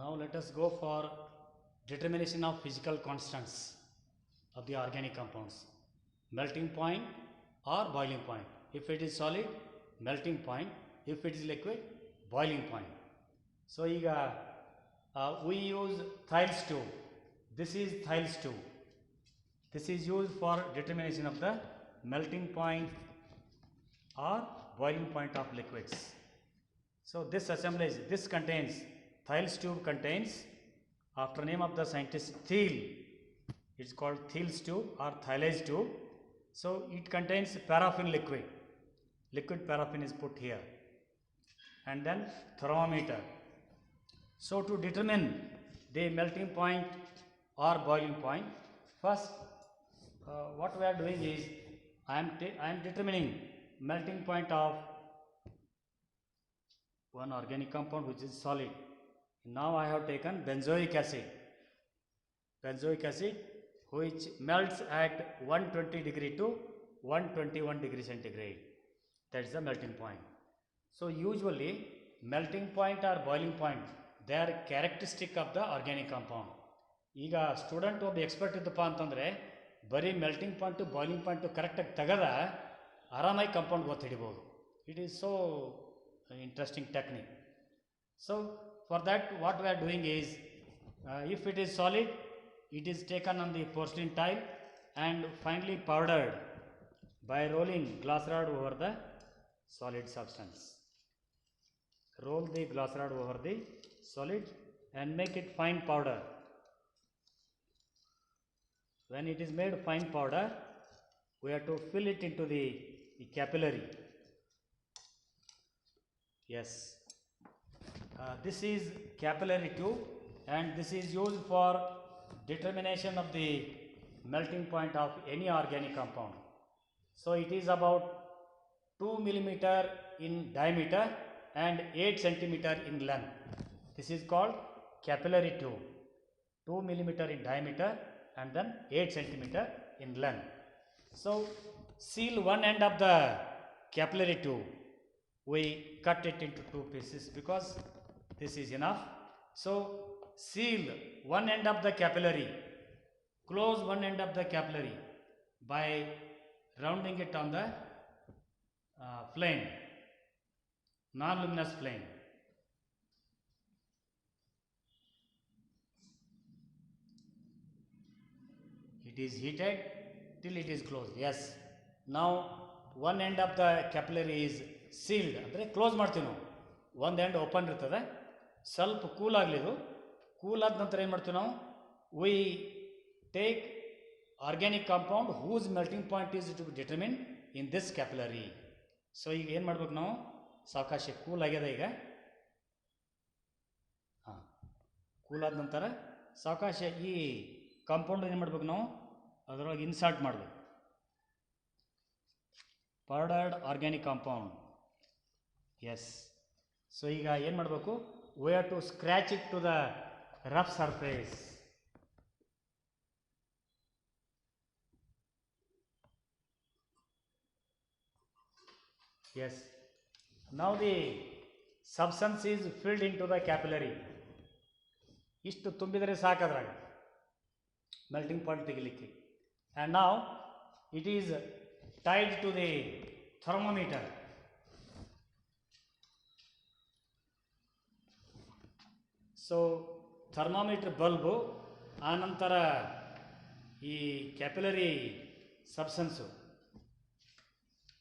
Now let us go for determination of physical constants of the organic compounds. Melting point or boiling point. If it is solid, melting point. If it is liquid, boiling point. So we use Thales tube. This is Thales tube. This is used for determination of the melting point or boiling point of liquids. So this assemblage, this contains, Thales tube contains, after name of the scientist, Thiele. It's called Thiele's tube or Thales tube. So it contains paraffin liquid. Liquid paraffin is put here. And then thermometer. So to determine the melting point or boiling point, first what we are doing is, I am determining melting point of one organic compound which is solid. Now I have taken benzoic acid. Benzoic acid which melts at 120 degree to 121 degree centigrade. That is the melting point. So usually melting point or boiling point, they are characteristic of the organic compound. ಈಗ student ಒಬ್ಬ expert ಇದ್ದಪ್ಪ ಅಂತಂದರೆ ಬರೀ melting point boiling point ಕರೆಕ್ಟಾಗಿ ತೆಗೆದ ಆರಾಮಾಗಿ compound ಗೊತ್ತು ಹಿಡಿಬೋದು. It is so interesting technique. So for that what we are doing is, if it is solid, it is taken on the porcelain tile and finely powdered by rolling glass rod over the solid substance. Roll the glass rod over the solid and make it fine powder. When it is made fine powder, we have to fill it into the capillary. Yes, this is capillary tube and this is used for determination of the melting point of any organic compound. So it is about 2 millimeter in diameter and 8 centimeter in length. This is called capillary tube. 2 millimeter in diameter and then 8 centimeter in length. So seal one end of the capillary tube. We cut it into two pieces because this is enough. So seal one end of the capillary, close one end of the capillary by rounding it on the flame, non-luminous flame. It is heated till it is closed. Yes. Now one end of the capillary is sealed ಅಂದರೆ close ಮಾಡ್ತೀವಿ ನಾವು. ಒಂದು end open ಇರ್ತದೆ, ಸ್ವಲ್ಪ cool ಆಗಲಿ. ಇದು cool ಆದ ನಂತರ ಏನು ಮಾಡ್ತೀವಿ ನಾವು, we take organic compound whose melting point is to be determine in this capillary. So ಈಗ ಏನು ಮಾಡ್ಬೇಕು ನಾವು, ಸಾವಕಾಶ ಕೂಲ್ ಆಗ್ಯದ ಈಗ. ಹಾಂ, ಕೂಲ್ ಆದ ನಂತರ ಸಾವಕಾಶ ಈ ಕಾಂಪೌಂಡ್ ಏನು ಮಾಡ್ಬೇಕು ನಾವು, ಅದರೊಳಗೆ ಇನ್ಸರ್ಟ್ ಮಾಡಬೇಕು. powdered organic compound. Yes. So ಈಗ ಏನು ಮಾಡಬೇಕು, we have to scratch it to the rough surface. Yes. Now the substance is filled into the capillary. ಇಷ್ಟು ತುಂಬಿದರೆ ಸಾಕದ್ರಾಗ ಮೆಲ್ಟಿಂಗ್ ಪಾಯಿಂಟ್ ತೆಗಿಲಿಕ್ಕೆ. and now it is tied to the thermometer. So thermometer bulb ಆನಂತರ ಈ capillary substance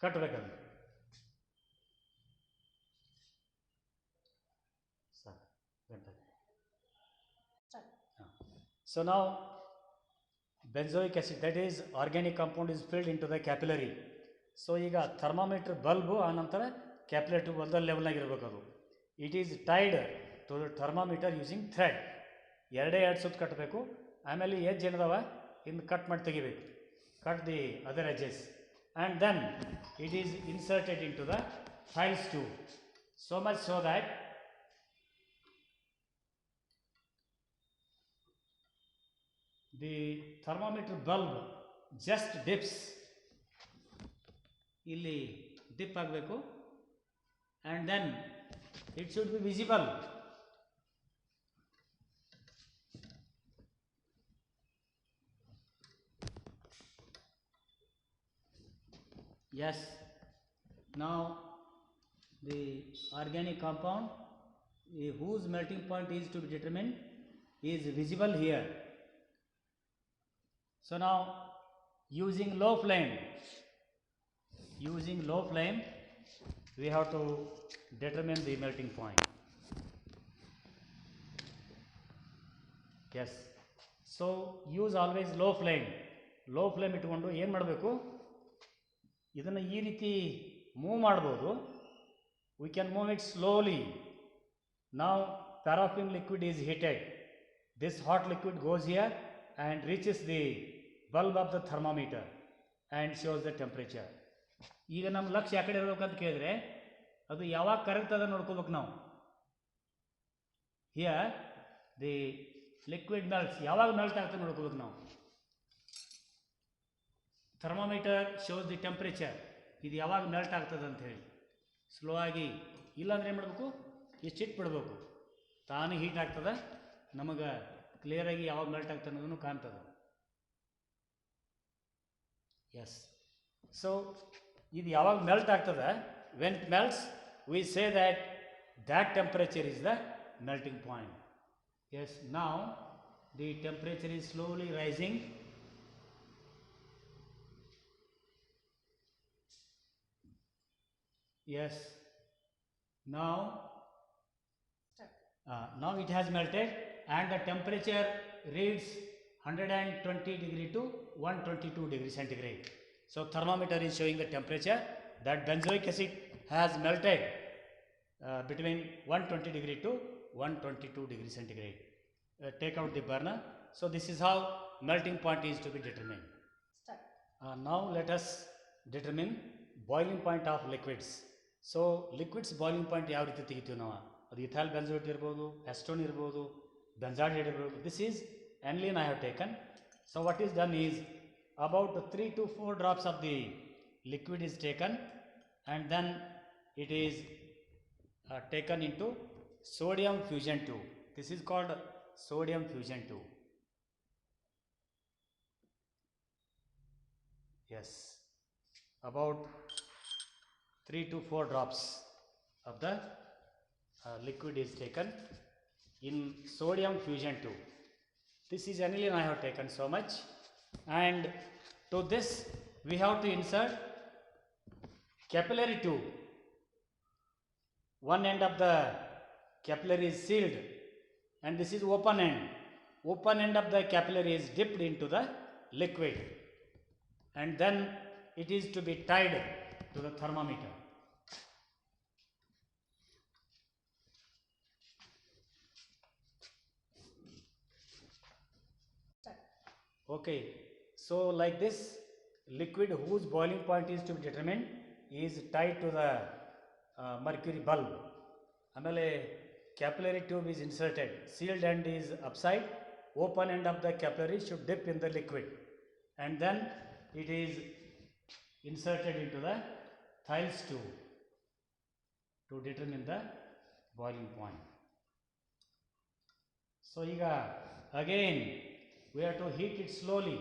ಕಟ್ಟಬೇಕಂದ್ರೆ So now benzoic acid, that is organic compound, is filled into the capillary. So ಈಗ thermometer bulb ಆನಂತರ capillary tube ಒಂದೇ ಲೆವೆಲ್ನಾಗಿರ್ಬೇಕು. ಅದು it is tied to the thermometer using thread. ಎರಡು ಸುತ್ತು ಕಟ್ಟಬೇಕು. ಆಮೇಲೆ ಎಜ್ ಏನದವ ಇನ್ನು ಕಟ್ ಮಾಡಿ ತೆಗಿಬೇಕು. Cut the other edges and then it is inserted into the Thiele's tube. So much so that the thermometer bulb just dips. ಇಲ್ಲಿ dip ಆಗಬೇಕು and then it should be visible Yes. Now the organic compound whose melting point is to be determined is visible here. So now using low flame we have to determine the melting point. Yes. So use always low flame ಇಟ್ಕೊಂಡು ಏನು ಮಾಡಬೇಕು, ಇದನ್ನು ಈ ರೀತಿ move ಮಾಡ್ಬೋದು. We can move it slowly. Now paraffin liquid is heated. This hot liquid goes here and reaches the bulb of the thermometer and shows the temperature. ಈಗ ನಮ್ಮ ಲಕ್ಷ್ಯ ಯಾವ ಕಡೆ ಇರಬೇಕಂತ ಕೇಳಿದ್ರೆ ಅದು ಯಾವಾಗ ಕರೆಕ್ಟ್ ಅದ ನೋಡ್ಕೋಬೇಕು ನಾವು. ಹಿಯರ್ ದಿ ಲಿಕ್ವಿಡ್ ಮೆಲ್ಟ್ಸ್, ಯಾವಾಗ ಮೆಲ್ಟ್ ಆಗ್ತದೆ ನೋಡ್ಕೋಬೇಕು ನಾವು. ಥರ್ಮೋಮೀಟರ್ ಶೋಸ್ ದಿ ಟೆಂಪ್ರೇಚರ್, ಇದು ಯಾವಾಗ ಮೆಲ್ಟ್ ಆಗ್ತದೆ ಅಂತ ಹೇಳಿ. ಸ್ಲೋ ಆಗಿ, ಇಲ್ಲಾಂದ್ರೆ ಏನು ಮಾಡಬೇಕು, ಇಷ್ಟಿಟ್ಟು ಬಿಡಬೇಕು, ತಾನೇ ಹೀಟ್ ಆಗ್ತದೆ, ನಮಗೆ ಕ್ಲಿಯರಾಗಿ ಯಾವಾಗ ಮೆಲ್ಟ್ ಆಗ್ತದೆ ಅನ್ನೋದನ್ನು ಕಾಣ್ತದೆ. ಎಸ್. ಸೊ ಇದು ಯಾವಾಗ ಮೆಲ್ಟ್ ಆಗ್ತದೆ, when it melts we say that temperature is the melting point. Yes, now the temperature is slowly rising. Yes, now it has melted and the temperature reads 120 degree to 122 degree centigrade. So thermometer is showing the temperature that benzoic acid has melted between 120 degree to 122 degree centigrade. Take out the burner. So this is how melting point is to be determined. Now let us determine boiling point of liquids. So liquids boiling point ಯಾವ ರೀತಿ ತೆಗಿತೀವಿ ನಾವು, ಅದು ethyl benzoate ಇರ್ಬೋದು, ಎಸ್ಟೋನ್ ಇರ್ಬೋದು, ಬೆಂಜಾಡಿಯೇಟ್ ಇರ್ಬೋದು. This is aniline I have taken. So what is done is about 3 to 4 drops of the liquid is taken and then it is taken into sodium fusion tube. This is called sodium fusion tube. Yes, about 3 to 4 drops of the liquid is taken in sodium fusion tube. This is aniline I have taken so much, and to this we have to insert capillary tube. One end of the capillary is sealed and this is open end. Open end of the capillary is dipped into the liquid and then it is to be tied to the thermometer. Okay, so like this liquid whose boiling point is to be determined is tied to the mercury bulb. ಆಮೇಲೆ capillary tube is inserted, sealed end is upside, open end of the capillary should dip in the liquid and then it is inserted into the Thiele's tube to determine the boiling point. So ಈಗ again we have to heat it slowly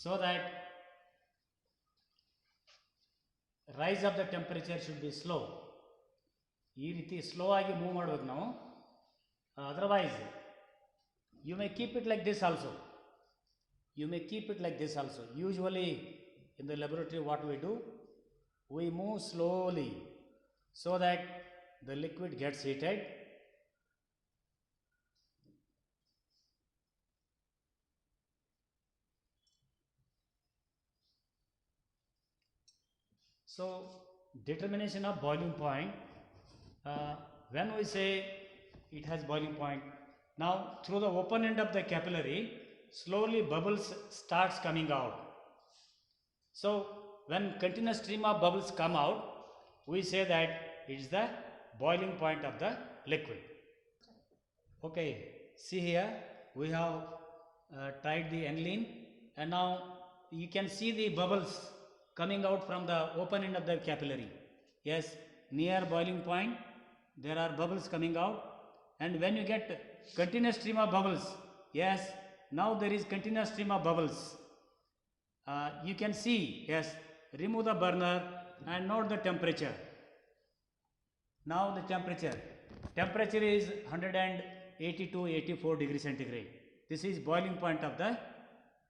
so that rise of the temperature should be slow. ಈ ರೀತಿ slow ಆಗಿ move ಮಾಡಬೇಕು ನಾವು. Otherwise you may keep it like this also. Usually in the laboratory what we do, we move slowly so that the liquid gets heated. So determination of boiling point, when we say it has boiling point, now through the open end of the capillary slowly bubbles starts coming out. So when continuous stream of bubbles come out, we say that it is the boiling point of the liquid. Okay, see here we have tried the aniline and now you can see the bubbles coming out from the open end of the capillary. Yes, near boiling point there are bubbles coming out, and when you get continuous stream of bubbles, yes, now there is continuous stream of bubbles You can see, yes, remove the burner and note the temperature. Now the temperature is 180 to 84 degrees centigrade. This is boiling point of the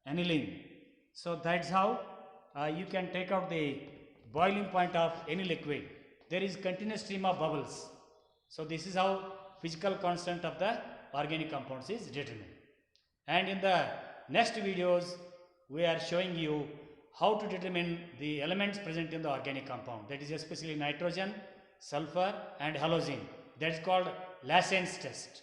aniline. So that's how you can take out the boiling point of any liquid. There is continuous stream of bubbles. So this is how physical constant of the organic compounds is determined. And in the next videos, we are showing you how to determine the elements present in the organic compound, that is especially nitrogen, sulfur and halogen. That is called Lassen's test.